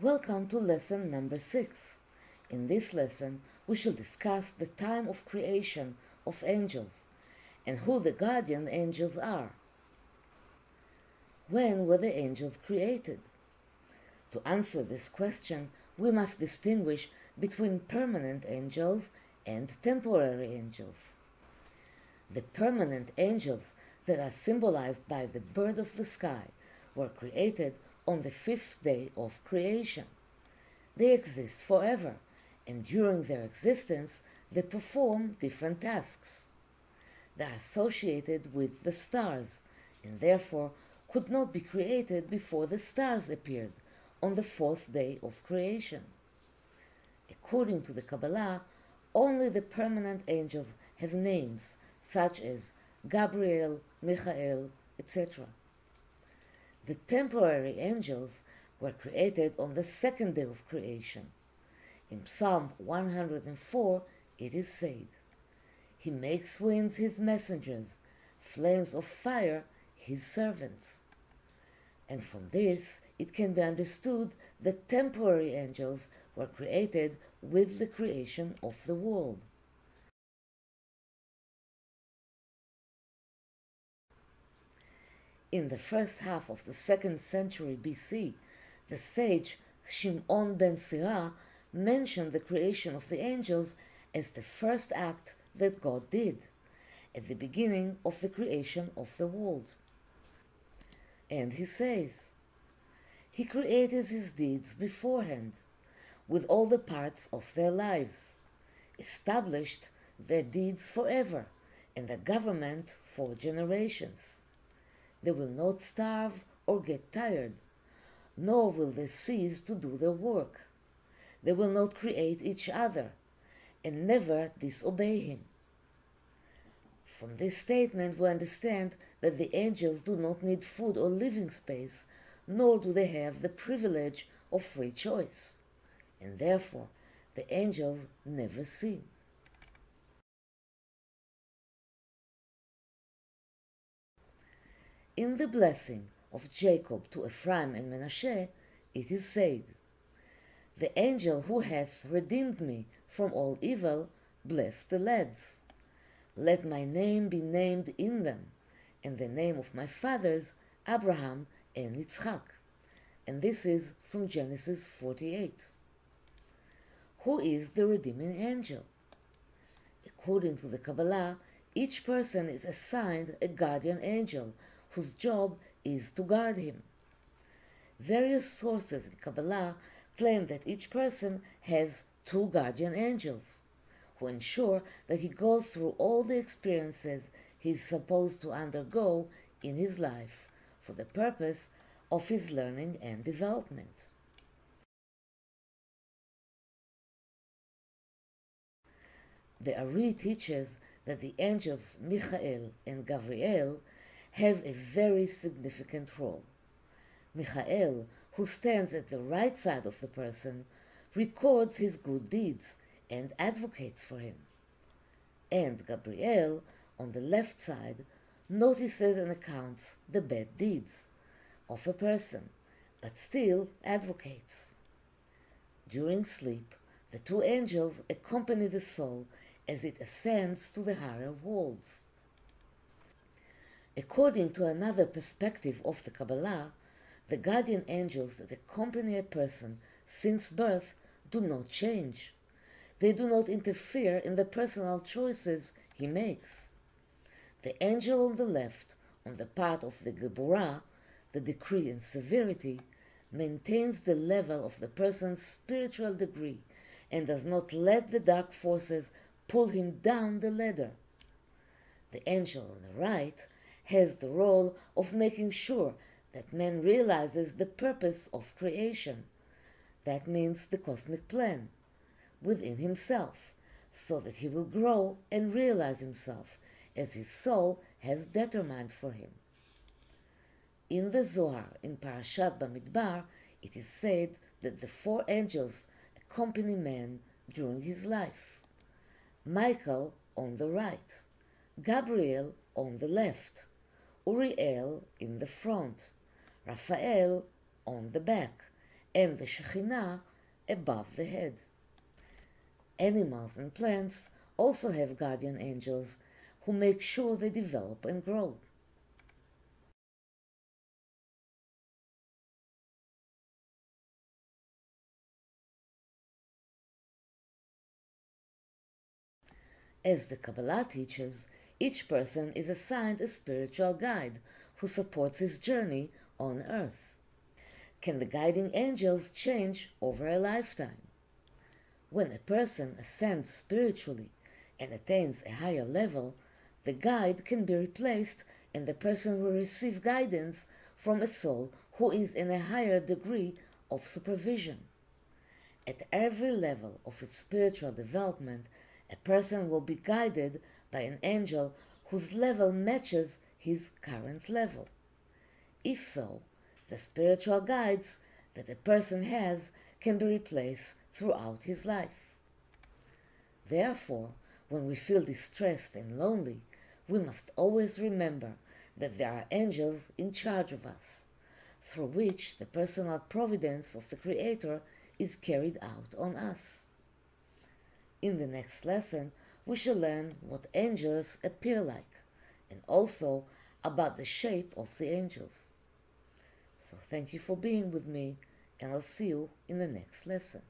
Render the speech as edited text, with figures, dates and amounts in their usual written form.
Welcome to lesson number 6. In this lesson, we shall discuss the time of creation of angels and who the guardian angels are. When were the angels created? To answer this question, we must distinguish between permanent angels and temporary angels. The permanent angels that are symbolized by the bird of the sky were created on the 5th day of creation. They exist forever, and during their existence they perform different tasks. They are associated with the stars, and therefore could not be created before the stars appeared on the 4th day of creation. According to the Kabbalah, only the permanent angels have names such as Gabriel, Michael, etc. The temporary angels were created on the 2nd day of creation. In Psalm 104 it is said, "He makes winds his messengers, flames of fire his servants." And from this it can be understood that temporary angels were created with the creation of the world. In the first half of the 2nd century BC, the sage Shimon ben Sirah mentioned the creation of the angels as the first act that God did, at the beginning of the creation of the world. And he says, "He created his deeds beforehand, with all the parts of their lives, established their deeds forever, and their government for generations. They will not starve or get tired, nor will they cease to do their work. They will not create each other, and never disobey him." From this statement we understand that the angels do not need food or living space, nor do they have the privilege of free choice, and therefore the angels never sin. In the blessing of Jacob to Ephraim and Menashe, it is said, "The angel who hath redeemed me from all evil, bless the lads. Let my name be named in them, and the name of my fathers, Abraham and Yitzchak." And this is from Genesis 48. Who is the redeeming angel? According to the Kabbalah, each person is assigned a guardian angel whose job is to guard him. Various sources in Kabbalah claim that each person has 2 guardian angels, who ensure that he goes through all the experiences he is supposed to undergo in his life for the purpose of his learning and development. The Ari teaches that the angels Michael and Gabriel have a very significant role. Michael, who stands at the right side of the person, records his good deeds and advocates for him. And Gabriel, on the left side, notices and accounts the bad deeds of a person, but still advocates. During sleep, the 2 angels accompany the soul as it ascends to the higher worlds. According to another perspective of the Kabbalah, the guardian angels that accompany a person since birth do not change. They do not interfere in the personal choices he makes. The angel on the left, on the part of the Geburah, the decree and severity, maintains the level of the person's spiritual degree and does not let the dark forces pull him down the ladder. The angel on the right has the role of making sure that man realizes the purpose of creation, that means the cosmic plan, within himself, so that he will grow and realize himself as his soul has determined for him. In the Zohar, in Parashat Bamidbar, it is said that the 4 angels accompany man during his life. Michael on the right, Gabriel on the left, Uriel in the front, Raphael on the back, and the Shekhinah above the head. Animals and plants also have guardian angels who make sure they develop and grow. As the Kabbalah teaches, each person is assigned a spiritual guide who supports his journey on earth. Can the guiding angels change over a lifetime? When a person ascends spiritually and attains a higher level, the guide can be replaced and the person will receive guidance from a soul who is in a higher degree of supervision. At every level of its spiritual development, a person will be guided by an angel whose level matches his current level. If so, the spiritual guides that a person has can be replaced throughout his life. Therefore, when we feel distressed and lonely, we must always remember that there are angels in charge of us, through which the personal providence of the Creator is carried out on us. In the next lesson, we shall learn what angels appear like, and also about the shape of the angels. So thank you for being with me, and I'll see you in the next lesson.